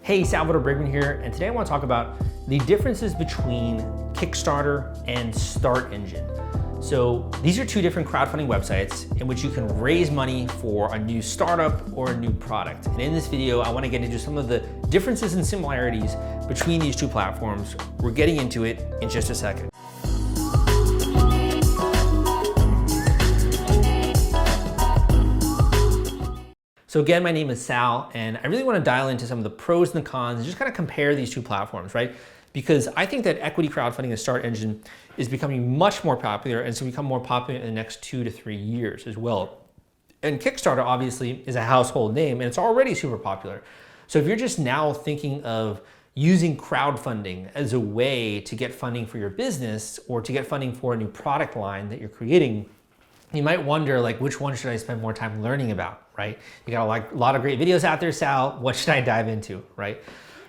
Hey, Salvador Briggman here, and today I want to talk about the differences between Kickstarter and StartEngine. So these are two different crowdfunding websites in which you can raise money for a new startup or a new product. And in this video, I want to get into some of the differences and similarities between these two platforms. We're getting into it in just a second. So again, my name is Sal, and I really want to dial into some of the pros and the cons and just kind of compare these two platforms, right? Because I think that equity crowdfunding and StartEngine is becoming much more popular, and so become more popular in the next 2 to 3 years as well. And Kickstarter obviously is a household name, and it's already super popular. So if you're just now thinking of using crowdfunding as a way to get funding for your business or to get funding for a new product line that you're creating, you might wonder, like, which one should I spend more time learning about, right? You got a lot of great videos out there, Sal. What should I dive into, right?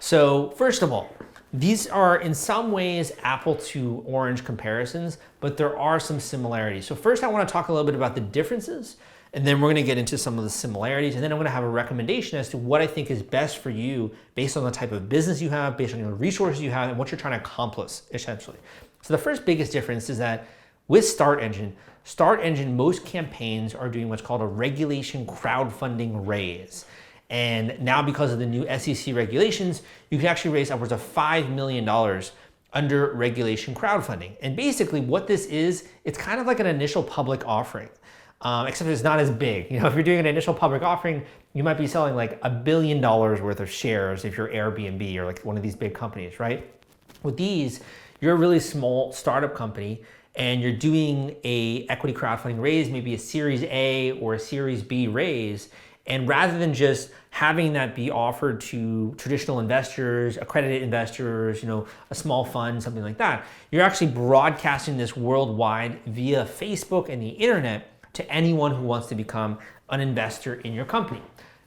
So first of all, these are in some ways apple to orange comparisons, but there are some similarities. So first I want to talk a little bit about the differences, and then we're going to get into some of the similarities, and then I'm going to have a recommendation as to what I think is best for you based on the type of business you have, based on the resources you have, and what you're trying to accomplish, essentially. So the first biggest difference is that with StartEngine, most campaigns are doing what's called a regulation crowdfunding raise. And now because of the new SEC regulations, you can actually raise upwards of $5 million under regulation crowdfunding. And basically what this is, it's kind of like an initial public offering, except it's not as big. You know, if you're doing an initial public offering, you might be selling like $1 billion worth of shares if you're Airbnb or like one of these big companies, right? With these, you're a really small startup company, and you're doing a equity crowdfunding raise, maybe a Series A or a Series B raise, and rather than just having that be offered to traditional investors, accredited investors, you know, a small fund, something like that, you're actually broadcasting this worldwide via Facebook and the internet to anyone who wants to become an investor in your company.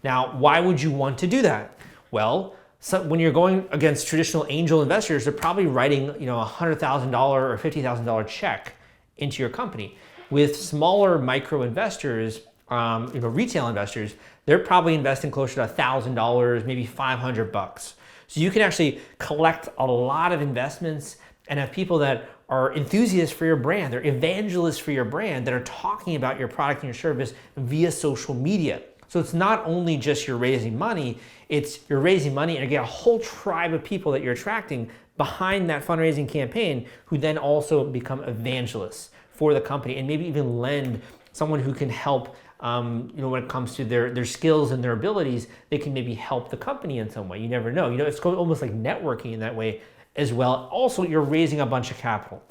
Now, why would you want to do that? Well, so when you're going against traditional angel investors, they're probably writing, you know, a $100,000 or $50,000 check into your company. With smaller micro investors, retail investors, they're probably investing closer to $1,000, maybe $500. So you can actually collect a lot of investments and have people that are enthusiasts for your brand, they're evangelists for your brand, that are talking about your product and your service via social media. So it's not only just you're raising money, it's you're raising money and you get a whole tribe of people that you're attracting behind that fundraising campaign who then also become evangelists for the company and maybe even lend someone who can help, when it comes to their skills and their abilities, they can maybe help the company in some way. You never know. You know, it's almost like networking in that way as well. Also, you're raising a bunch of capital.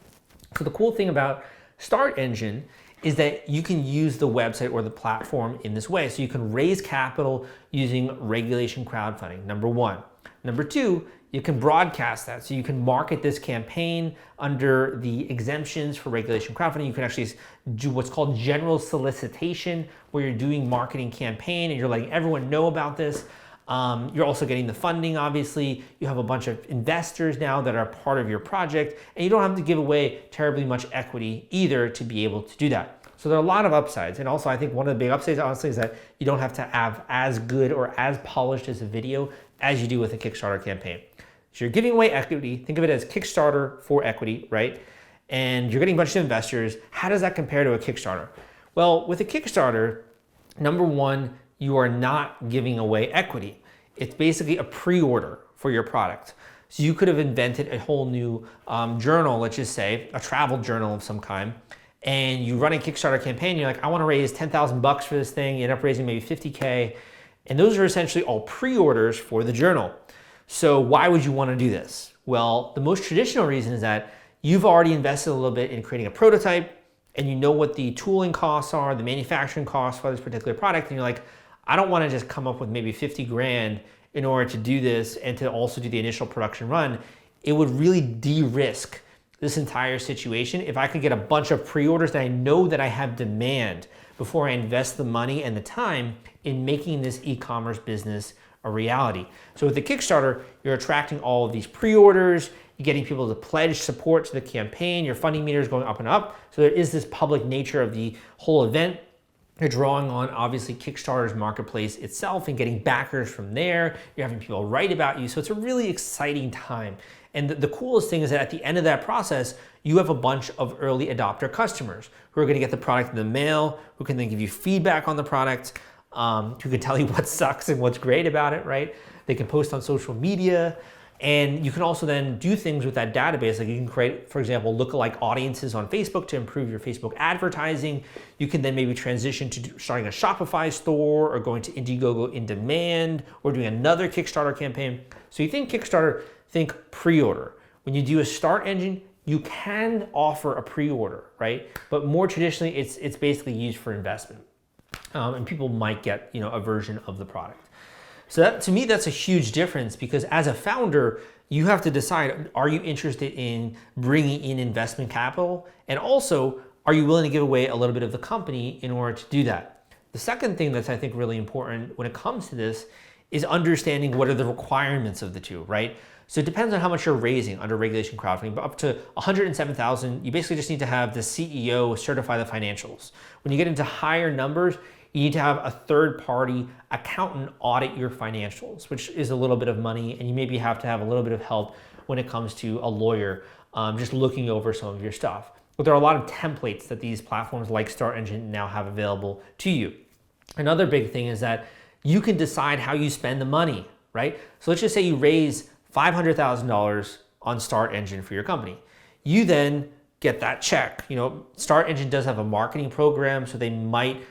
So the cool thing about StartEngine is that you can use the website or the platform in this way. So you can raise capital using regulation crowdfunding, number one. Number two, you can broadcast that. So you can market this campaign under the exemptions for regulation crowdfunding. You can actually do what's called general solicitation, where you're doing marketing campaign and you're letting everyone know about this. You're also getting the funding, obviously. You have a bunch of investors now that are part of your project, and you don't have to give away terribly much equity either to be able to do that. So there are a lot of upsides. And also I think one of the big upsides, honestly, is that you don't have to have as good or as polished as a video as you do with a Kickstarter campaign. So you're giving away equity. Think of it as Kickstarter for equity, right? And you're getting a bunch of investors. How does that compare to a Kickstarter? Well, with a Kickstarter, number one, you are not giving away equity. It's basically a pre-order for your product. So you could have invented a whole new journal, let's just say, a travel journal of some kind, and you run a Kickstarter campaign, you're like, I wanna raise 10,000 bucks for this thing, you end up raising maybe 50K, and those are essentially all pre-orders for the journal. So why would you wanna do this? Well, the most traditional reason is that you've already invested a little bit in creating a prototype, and you know what the tooling costs are, the manufacturing costs for this particular product, and you're like, I don't want to just come up with maybe 50 grand in order to do this and to also do the initial production run. It would really de-risk this entire situation if I could get a bunch of pre-orders that I know that I have demand before I invest the money and the time in making this e-commerce business a reality. So with the Kickstarter, you're attracting all of these pre-orders, you're getting people to pledge support to the campaign, your funding meter is going up and up. So there is this public nature of the whole event. You're drawing on obviously Kickstarter's marketplace itself and getting backers from there. You're having people write about you. So it's a really exciting time. And the coolest thing is that at the end of that process, you have a bunch of early adopter customers who are going to get the product in the mail, who can then give you feedback on the product, who can tell you what sucks and what's great about it, right? They can post on social media. And you can also then do things with that database. Like you can create, for example, lookalike audiences on Facebook to improve your Facebook advertising. You can then maybe transition to starting a Shopify store or going to Indiegogo in demand or doing another Kickstarter campaign. So you think Kickstarter, think pre-order. When you do a Start Engine, you can offer a pre-order, right? But more traditionally, it's basically used for investment. And people might get, a version of the product. So that, to me, that's a huge difference because as a founder, you have to decide, are you interested in bringing in investment capital? And also, are you willing to give away a little bit of the company in order to do that? The second thing that's, I think, really important when it comes to this is understanding what are the requirements of the two, right? So it depends on how much you're raising under regulation crowdfunding, but up to 107,000, you basically just need to have the CEO certify the financials. When you get into higher numbers, you need to have a third-party accountant audit your financials, which is a little bit of money, and you maybe have to have a little bit of help when it comes to a lawyer just looking over some of your stuff. But there are a lot of templates that these platforms like StartEngine now have available to you. Another big thing is that you can decide how you spend the money, right? So let's just say you raise $500,000 on StartEngine for your company. You then get that check. StartEngine does have a marketing program, so they might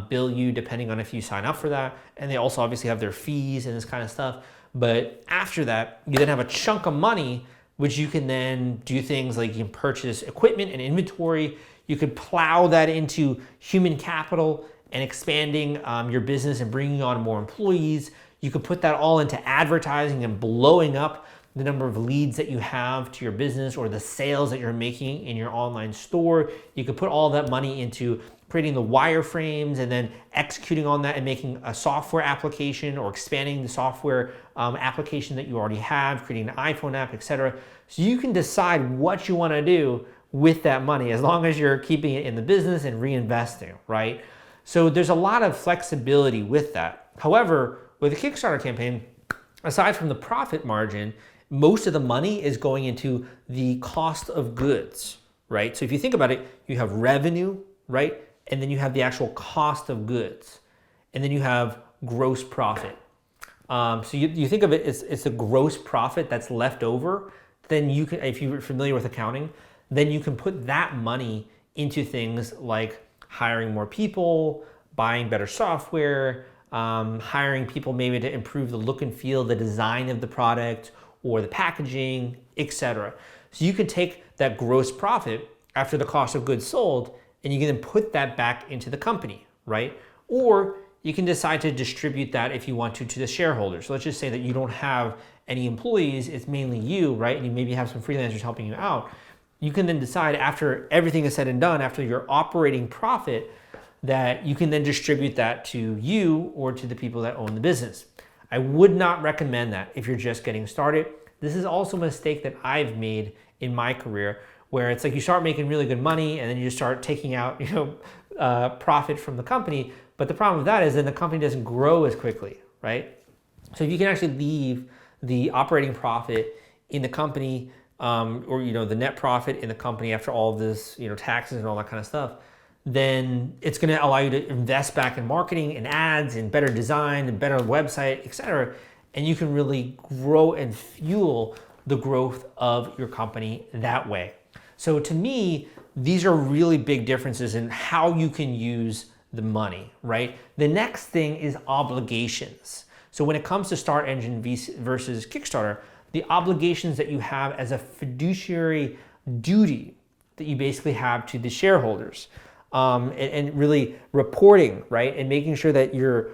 bill you depending on if you sign up for that. And they also obviously have their fees and this kind of stuff. But after that, you then have a chunk of money, which you can then do things like you can purchase equipment and inventory. You could plow that into human capital and expanding your business and bringing on more employees. You could put that all into advertising and blowing up the number of leads that you have to your business or the sales that you're making in your online store. You could put all that money into creating the wireframes and then executing on that and making a software application or expanding the software application that you already have, creating an iPhone app, etc. So you can decide what you want to do with that money as long as you're keeping it in the business and reinvesting, right? So there's a lot of flexibility with that. However, with a Kickstarter campaign, aside from the profit margin, most of the money is going into the cost of goods, right? So if you think about it, you have revenue, right? And then you have the actual cost of goods. And then you have gross profit. So you think of it as it's the gross profit that's left over. Then you can, if you're familiar with accounting, then you can put that money into things like hiring more people, buying better software, hiring people maybe to improve the look and feel, the design of the product, or the packaging, etc. So you can take that gross profit after the cost of goods sold, and you can then put that back into the company, right? Or you can decide to distribute that if you want to the shareholders. So let's just say that you don't have any employees, it's mainly you, right? And you maybe have some freelancers helping you out. You can then decide after everything is said and done, after your operating profit, that you can then distribute that to you or to the people that own the business. I would not recommend that if you're just getting started. This is also a mistake that I've made in my career, where it's like you start making really good money and then you start taking out, profit from the company. But the problem with that is then the company doesn't grow as quickly, right? So if you can actually leave the operating profit in the company, or the net profit in the company after all of this, taxes and all that kind of stuff, then it's going to allow you to invest back in marketing and ads and better design and better website, etc. And you can really grow and fuel the growth of your company that way. So to me, these are really big differences in how you can use the money, right? The next thing is obligations. So when it comes to StartEngine versus Kickstarter, the obligations that you have as a fiduciary duty that you basically have to the shareholders. And really reporting, right? And making sure that you're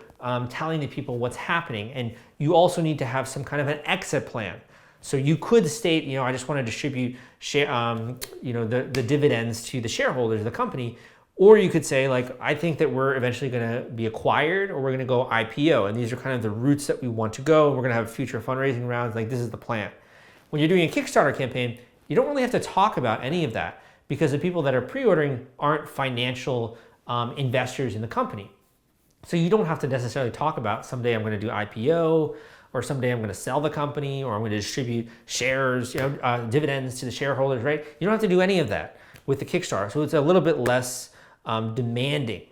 telling the people what's happening. And you also need to have some kind of an exit plan. So you could state, I just want to distribute the dividends to the shareholders of the company. Or you could say, I think that we're eventually going to be acquired or we're going to go IPO. And these are kind of the routes that we want to go. We're going to have future fundraising rounds. This is the plan. When you're doing a Kickstarter campaign, you don't really have to talk about any of that, because the people that are pre-ordering aren't financial investors in the company. So you don't have to necessarily talk about someday I'm going to do IPO, or someday I'm going to sell the company, or I'm going to distribute shares, dividends to the shareholders, right? You don't have to do any of that with the Kickstarter. So it's a little bit less demanding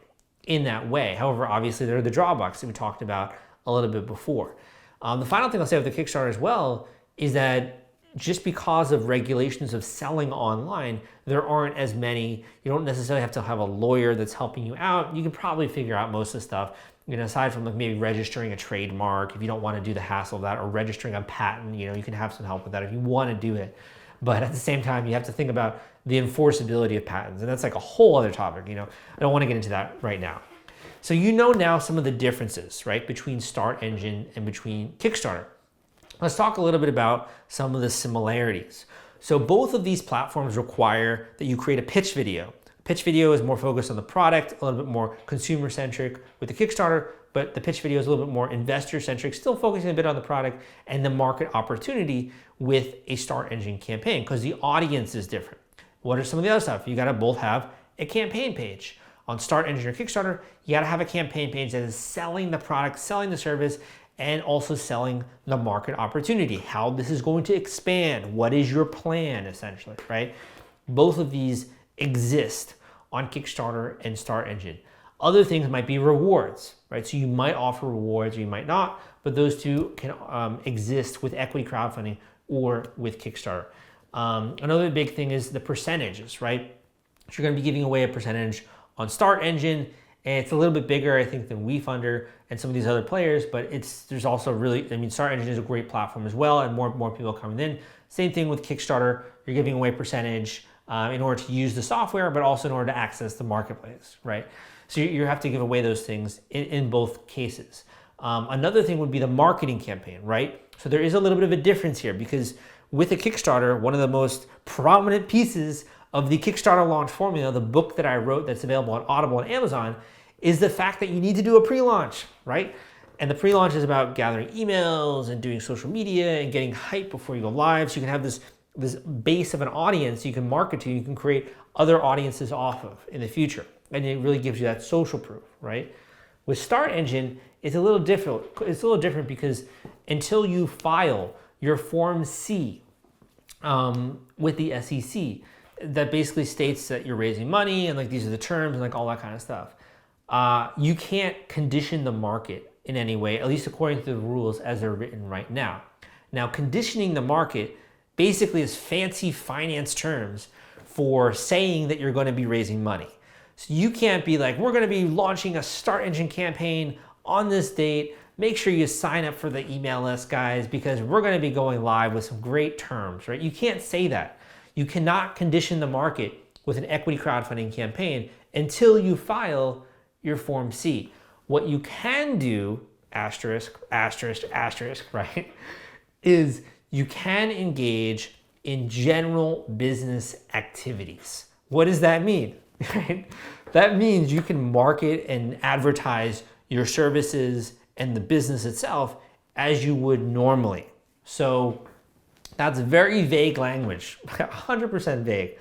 in that way. However, obviously there are the drawbacks that we talked about a little bit before. The final thing I'll say with the Kickstarter as well is that just because of regulations of selling online, there aren't as many. You don't necessarily have to have a lawyer that's helping you out. You can probably figure out most of the stuff, aside from like maybe registering a trademark if you don't want to do the hassle of that, or registering a patent. You can have some help with that if you want to do it. But at the same time, you have to think about the enforceability of patents, and that's like a whole other topic. I don't want to get into that right now. So now some of the differences, right, between StartEngine and between Kickstarter. Let's talk a little bit about some of the similarities. So both of these platforms require that you create a pitch video. Pitch video is more focused on the product, a little bit more consumer-centric with the Kickstarter, but the pitch video is a little bit more investor-centric, still focusing a bit on the product and the market opportunity with a StartEngine campaign, because the audience is different. What are some of the other stuff? You gotta both have a campaign page. On StartEngine or Kickstarter, you gotta have a campaign page that is selling the product, selling the service, and also selling the market opportunity, how this is going to expand, what is your plan, essentially, right? Both of these exist on Kickstarter and StartEngine. Other things might be rewards, right? So you might offer rewards or you might not, but those two can exist with equity crowdfunding or with Kickstarter. Another big thing is the percentages, right? So you're gonna be giving away a percentage on StartEngine, and it's a little bit bigger, I think, than WeFunder and some of these other players, but there's also really, StartEngine is a great platform as well, and more people coming in. Same thing with Kickstarter, you're giving away percentage in order to use the software, but also in order to access the marketplace, right? So you have to give away those things in both cases. Another thing would be the marketing campaign, right? So there is a little bit of a difference here, because with a Kickstarter, one of the most prominent pieces of the Kickstarter launch formula, the book that I wrote that's available on Audible and Amazon, is the fact that you need to do a pre-launch, right? And the pre-launch is about gathering emails and doing social media and getting hype before you go live. So you can have this base of an audience you can market to, you can create other audiences off of in the future. And it really gives you that social proof, right? With StartEngine, it's a little different. It's a little different because until you file your Form C with the SEC, that basically states that you're raising money and like these are the terms and like all that kind of stuff. You can't condition the market in any way, at least according to the rules as they're written right now. Now, conditioning the market basically is fancy finance terms for saying that you're going to be raising money. So you can't be like, we're going to be launching a StartEngine campaign on this date. Make sure you sign up for the email list, guys, because we're going to be going live with some great terms, right? You can't say that. You cannot condition the market with an equity crowdfunding campaign until you file your Form C. What you can do, asterisk, right, is you can engage in general business activities. What does that mean? Right? That means you can market and advertise your services and the business itself as you would normally. So that's very vague language, 100% vague.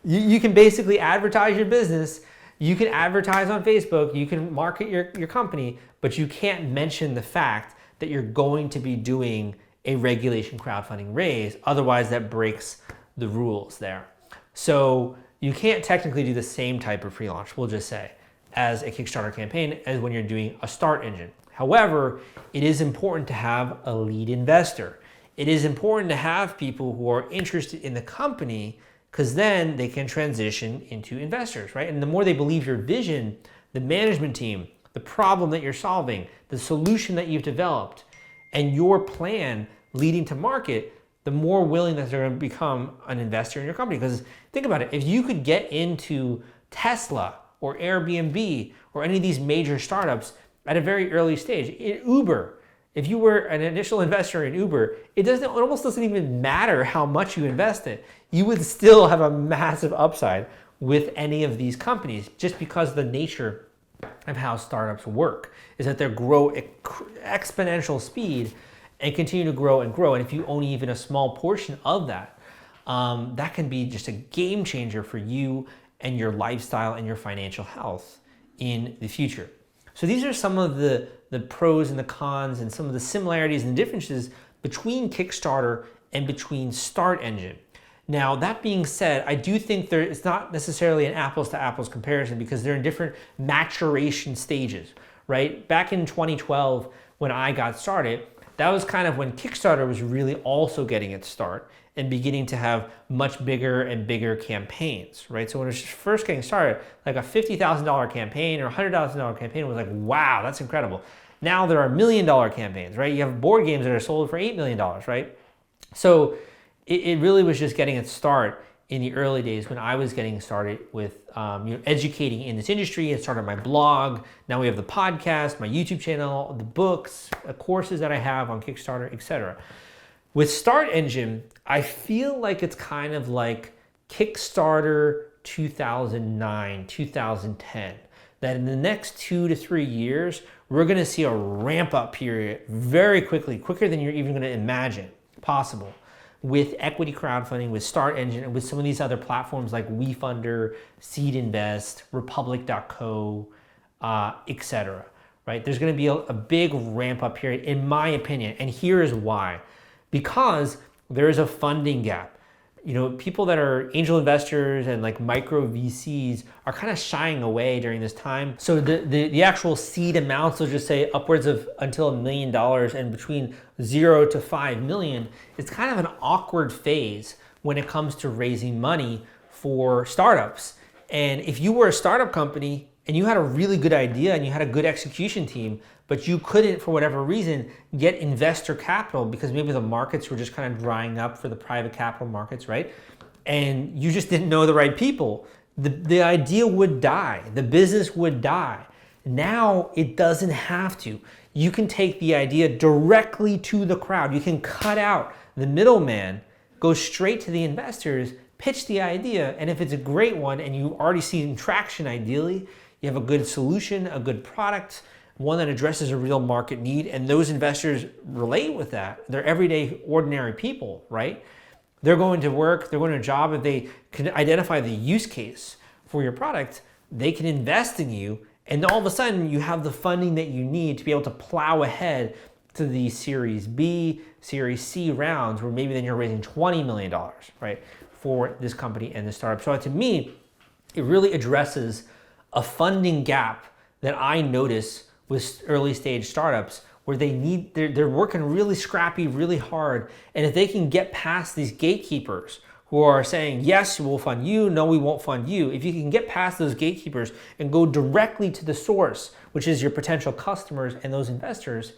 You can basically advertise your business. You can advertise on Facebook, you can market your company, but you can't mention the fact that you're going to be doing a regulation crowdfunding raise. Otherwise, that breaks the rules there. So you can't technically do the same type of pre-launch, we'll just say, as a Kickstarter campaign as when you're doing a StartEngine. However, it is important to have a lead investor. It is important to have people who are interested in the company, because then they can transition into investors, right? And the more they believe your vision, the management team, the problem that you're solving, the solution that you've developed, and your plan leading to market, the more willing that they're going to become an investor in your company. Because think about it, if you could get into Tesla or Airbnb or any of these major startups at a very early stage, in Uber, if you were an initial investor in Uber, it almost doesn't even matter how much you invest in. You would still have a massive upside with any of these companies, just because the nature of how startups work is that they grow at exponential speed and continue to grow and grow. And if you own even a small portion of that, that can be just a game changer for you and your lifestyle and your financial health in the future. So these are some of the pros and the cons and some of the similarities and differences between Kickstarter and between StartEngine. Now, that being said, I do think it's not necessarily an apples to apples comparison because they're in different maturation stages, right? Back in 2012, when I got started, that was kind of when Kickstarter was really also getting its start and beginning to have much bigger and bigger campaigns, right? So when it was first getting started, like a $50,000 campaign or $100,000 campaign was like, wow, that's incredible. Now there are $1 million campaigns, right? You have board games that are sold for $8 million, right? So it really was just getting its start in the early days when I was getting started with educating in this industry and started my blog. Now we have the podcast, my YouTube channel, the books, courses that I have on Kickstarter, etc. With StartEngine, I feel like it's kind of like Kickstarter 2009, 2010. That in the next 2 to 3 years, we're going to see a ramp up period very quickly, quicker than you're even going to imagine possible, with equity crowdfunding, with StartEngine, and with some of these other platforms like WeFunder, Seed Invest, Republic.co, etc. Right? There's going to be a big ramp up period, in my opinion, and here is why. Because there is a funding gap. You know, people that are angel investors and like micro VCs are kind of shying away during this time. So the actual seed amounts, let's just say upwards of until $1 million and between 0 to 5 million, it's kind of an awkward phase when it comes to raising money for startups. And if you were a startup company and you had a really good idea and you had a good execution team, but you couldn't, for whatever reason, get investor capital because maybe the markets were just kind of drying up for the private capital markets, right? And you just didn't know the right people, the idea would die, the business would die. Now it doesn't have to. You can take the idea directly to the crowd. You can cut out the middleman, go straight to the investors, pitch the idea, and if it's a great one and you've already seen traction ideally, you have a good solution, a good product, one that addresses a real market need, and those investors relate with that. They're everyday, ordinary people, right? They're going to work, they're going to a job. If they can identify the use case for your product, they can invest in you, and all of a sudden you have the funding that you need to be able to plow ahead to the Series B, Series C rounds, where maybe then you're raising $20 million, right, for this company and the startup. So to me, it really addresses a funding gap that I notice with early stage startups, where they're working really scrappy, really hard. And if they can get past these gatekeepers who are saying, yes, we'll fund you, no, we won't fund you. If you can get past those gatekeepers and go directly to the source, which is your potential customers and those investors,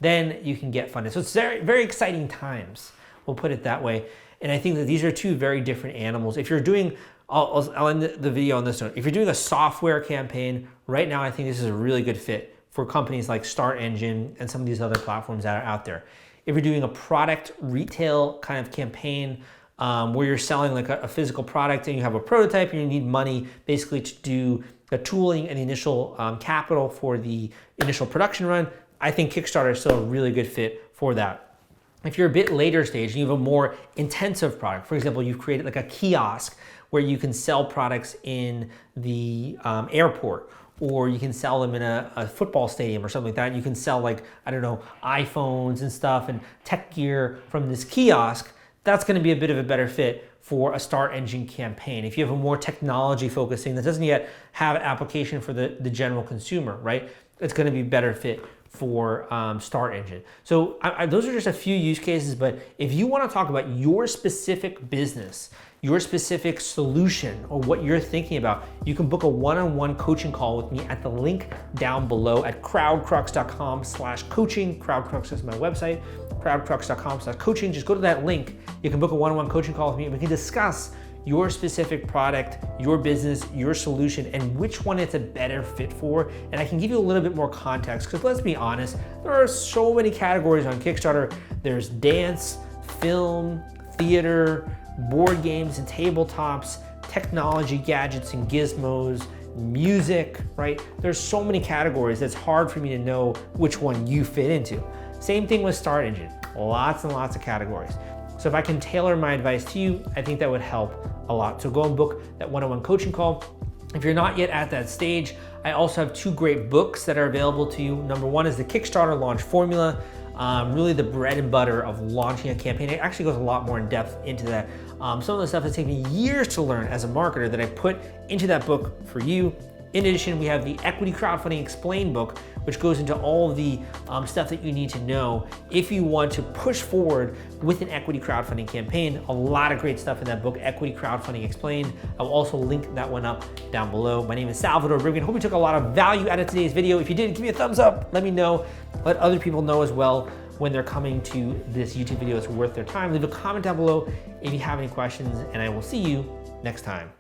then you can get funded. So it's very, very exciting times, we'll put it that way. And I think that these are two very different animals. If you're doing, I'll end the video on this note. If you're doing a software campaign, right now I think this is a really good fit for companies like StartEngine and some of these other platforms that are out there. If you're doing a product retail kind of campaign where you're selling like a physical product and you have a prototype and you need money basically to do the tooling and the initial capital for the initial production run, I think Kickstarter is still a really good fit for that. If you're a bit later stage and you have a more intensive product, for example, you've created like a kiosk where you can sell products in the airport, or you can sell them in a football stadium or something like that. You can sell like, I don't know, iPhones and stuff and tech gear from this kiosk. That's going to be a bit of a better fit for a StartEngine campaign. If you have a more technology focusing that doesn't yet have an application for the general consumer, right? It's going to be better fit for StartEngine. So those are just a few use cases, but if you want to talk about your specific business, your specific solution, or what you're thinking about, you can book a one-on-one coaching call with me at the link down below at crowdcrux.com/coaching. Crowdcrux is my website, crowdcrux.com/coaching. Just go to that link. You can book a one-on-one coaching call with me and we can discuss your specific product, your business, your solution, and which one it's a better fit for. And I can give you a little bit more context, because let's be honest, there are so many categories on Kickstarter. There's dance, film, theater, board games and tabletops, technology, gadgets and gizmos, music, right? There's so many categories that's hard for me to know which one you fit into. Same thing with StartEngine, lots and lots of categories. So if I can tailor my advice to you, I think that would help a lot. So go and book that one-on-one coaching call. If you're not yet at that stage, I also have 2 great books that are available to you. Number 1 is the Kickstarter Launch Formula, really the bread and butter of launching a campaign. It actually goes a lot more in depth into that. Some of the stuff that's taken me years to learn as a marketer that I put into that book for you. In addition, we have the Equity Crowdfunding Explained book, which goes into all of the stuff that you need to know if you want to push forward with an equity crowdfunding campaign. A lot of great stuff in that book, Equity Crowdfunding Explained. I will also link that one up down below. My name is Salvador Briggman. Hope you took a lot of value out of today's video. If you did, give me a thumbs up. Let me know. Let other people know as well when they're coming to this YouTube video. It's worth their time. Leave a comment down below if you have any questions, and I will see you next time.